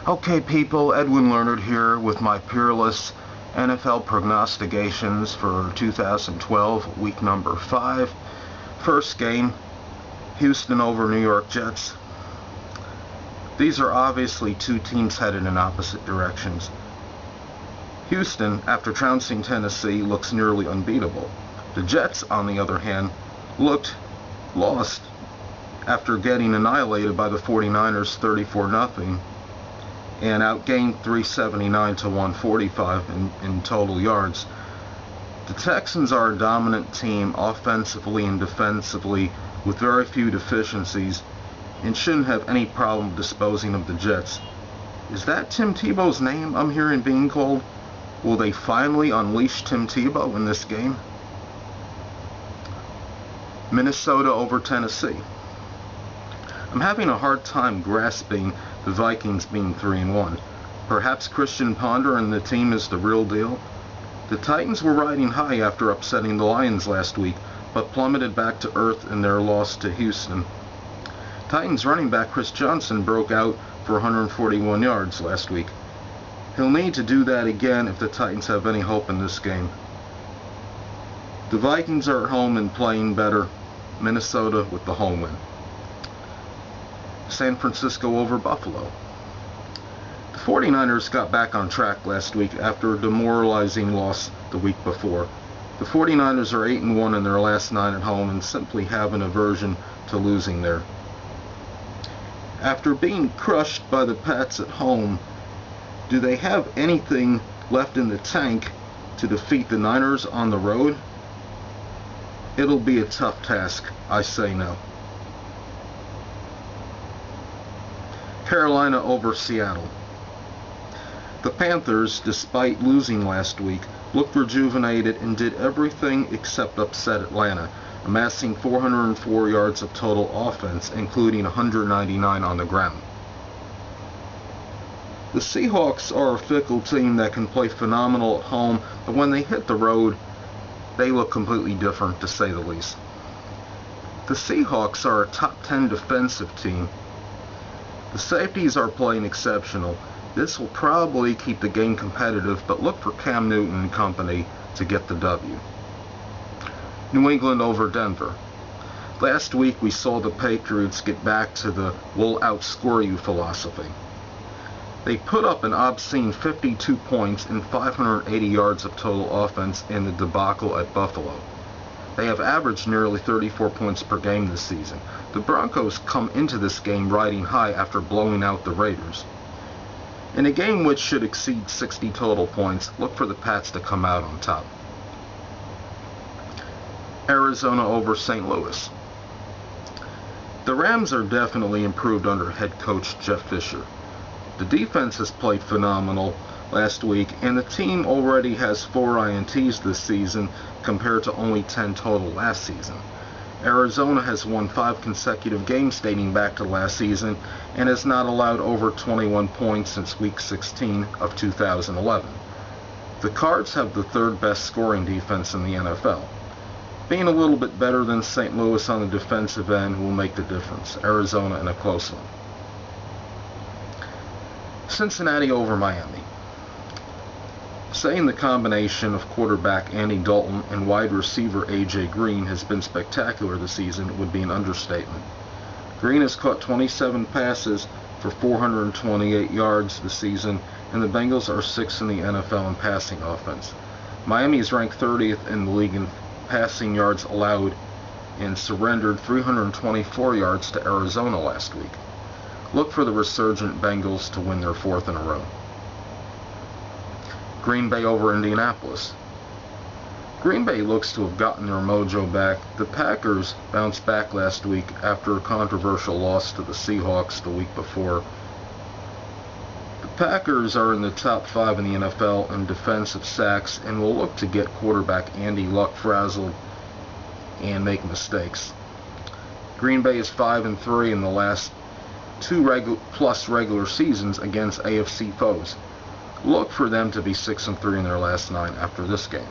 Okay people, Edwin Learnard here with my peerless NFL prognostications for 2012, week number 5. First game, Houston over New York Jets. These are obviously two teams headed in opposite directions. Houston, after trouncing Tennessee, looks nearly unbeatable. The Jets, on the other hand, looked lost after getting annihilated by the 49ers 34-0. and outgained 379 to 145 in total yards. The Texans are a dominant team offensively and defensively with very few deficiencies and shouldn't have any problem disposing of the Jets. Is that Tim Tebow's name I'm hearing being called? Will they finally unleash Tim Tebow in this game? Minnesota over Tennessee. I'm having a hard time grasping the Vikings being 3-1. Perhaps Christian Ponder and the team is the real deal? The Titans were riding high after upsetting the Lions last week, but plummeted back to earth in their loss to Houston. Titans running back Chris Johnson broke out for 141 yards last week. He'll need to do that again if the Titans have any hope in this game. The Vikings are at home and playing better. Minnesota with the home win. San Francisco over Buffalo. The 49ers got back on track last week after a demoralizing loss the week before. The 49ers are 8-1 in their last 9 at home and simply have an aversion to losing there. After being crushed by the Pats at home, do they have anything left in the tank to defeat the Niners on the road? It'll be a tough task, I say no. Carolina over Seattle. The Panthers, despite losing last week, looked rejuvenated and did everything except upset Atlanta, amassing 404 yards of total offense, including 199 on the ground. The Seahawks are a fickle team that can play phenomenal at home, but when they hit the road, they look completely different, to say the least. The Seahawks are a top 10 defensive team. The safeties are playing exceptional. This will probably keep the game competitive, but look for Cam Newton and company to get the W. New England over Denver. Last week we saw the Patriots get back to the "we'll outscore you" philosophy. They put up an obscene 52 points and 580 yards of total offense in the debacle at Buffalo. They have averaged nearly 34 points per game this season. The Broncos come into this game riding high after blowing out the Raiders. In a game which should exceed 60 total points, look for the Pats to come out on top. Arizona over St. Louis. The Rams are definitely improved under head coach Jeff Fisher. The defense has played phenomenal last week, and the team already has 4 INTs this season compared to only 10 total last season. Arizona has won 5 consecutive games dating back to last season and has not allowed over 21 points since week 16 of 2011. The Cards have the 3rd best scoring defense in the NFL. Being a little bit better than St. Louis on the defensive end will make the difference. Arizona in a close one. Cincinnati over Miami. Saying the combination of quarterback Andy Dalton and wide receiver A.J. Green has been spectacular this season would be an understatement. Green has caught 27 passes for 428 yards this season, and the Bengals are 6th in the NFL in passing offense. Miami is ranked 30th in the league in passing yards allowed and surrendered 324 yards to Arizona last week. Look for the resurgent Bengals to win their 4th in a row. Green Bay over Indianapolis. Green Bay looks to have gotten their mojo back. The Packers bounced back last week after a controversial loss to the Seahawks the week before. The Packers are in the top 5 in the NFL in defensive sacks and will look to get quarterback Andy Luck frazzled and make mistakes. Green Bay is 5-3 in the last 2 regular seasons against AFC foes. Look for them to be 6-3 in their last 9 after this game.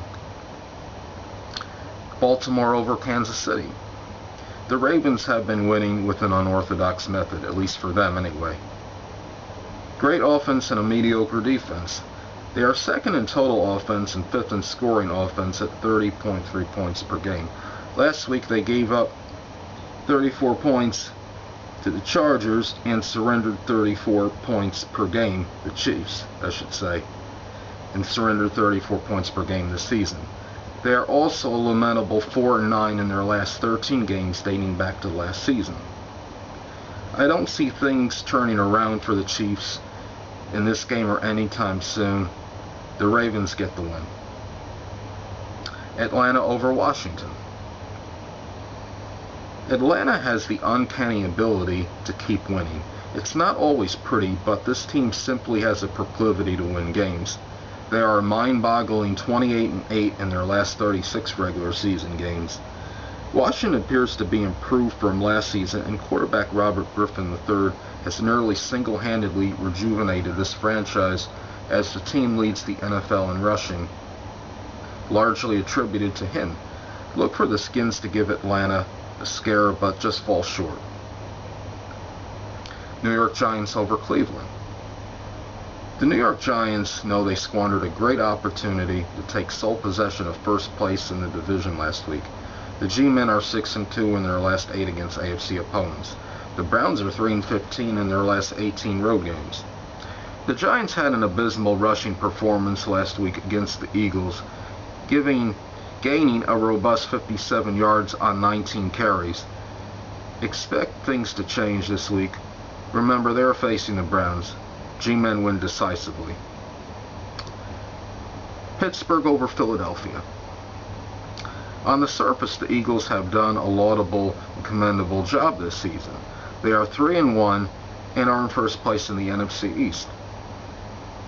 Baltimore over Kansas City. The Ravens have been winning with an unorthodox method, at least for them anyway. Great offense and a mediocre defense. They are second in total offense and fifth in scoring offense at 30.3 points per game. Last week they gave up 34 points to the Chargers and surrendered 34 points per game, the Chiefs, I should say, and surrendered 34 points per game this season. They are also a lamentable 4-9 in their last 13 games dating back to last season. I don't see things turning around for the Chiefs in this game or anytime soon. The Ravens get the win. Atlanta over Washington. Atlanta has the uncanny ability to keep winning. It's not always pretty, but this team simply has a proclivity to win games. They are a mind-boggling 28-8 in their last 36 regular season games. Washington appears to be improved from last season, and quarterback Robert Griffin III has nearly single-handedly rejuvenated this franchise as the team leads the NFL in rushing, largely attributed to him. Look for the Skins to give Atlanta a scare, but just fall short. New York Giants over Cleveland. The New York Giants know they squandered a great opportunity to take sole possession of first place in the division last week. The G-Men are 6-2 in their last 8 against AFC opponents. The Browns are 3-15 in their last 18 road games. The Giants had an abysmal rushing performance last week against the Eagles, gaining a robust 57 yards on 19 carries. Expect things to change this week. Remember, they're facing the Browns. G-Men win decisively. Pittsburgh over Philadelphia. On the surface, the Eagles have done a laudable and commendable job this season. They are 3-1 and are in first place in the NFC East.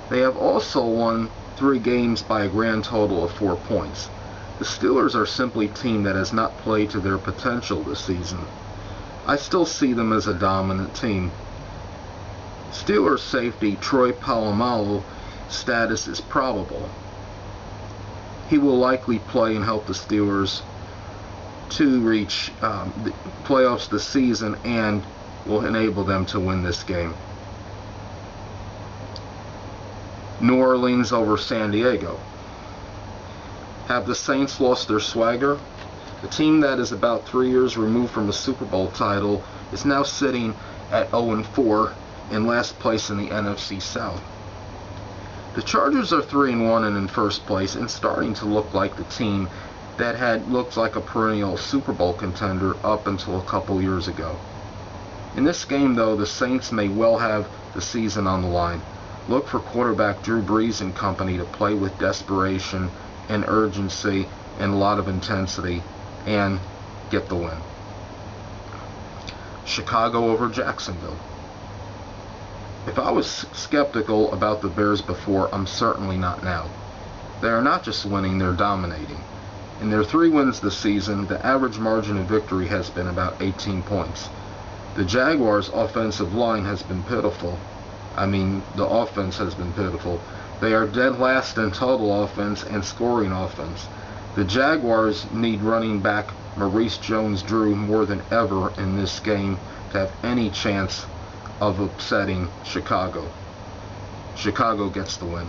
They have also won 3 games by a grand total of 4 points. The Steelers are simply a team that has not played to their potential this season. I still see them as a dominant team. Steelers safety Troy Polamalu's status is probable. He will likely play and help the Steelers to reach the playoffs this season and will enable them to win this game. New Orleans over San Diego. Have the Saints lost their swagger? The team that is about 3 years removed from a Super Bowl title is now sitting at 0-4 in last place in the NFC South. The Chargers are 3-1 and in first place and starting to look like the team that had looked like a perennial Super Bowl contender up until a couple years ago. In this game, though, the Saints may well have the season on the line. Look for quarterback Drew Brees and company to play with desperation and urgency and a lot of intensity and get the win. Chicago over Jacksonville. If I was skeptical about the Bears before, I'm certainly not now. They are not just winning, they're dominating. In their 3 wins this season, the average margin of victory has been about 18 points. The Jaguars' offensive line has been pitiful. The offense has been pitiful. They are dead last in total offense and scoring offense. The Jaguars need running back Maurice Jones-Drew more than ever in this game to have any chance of upsetting Chicago. Chicago gets the win.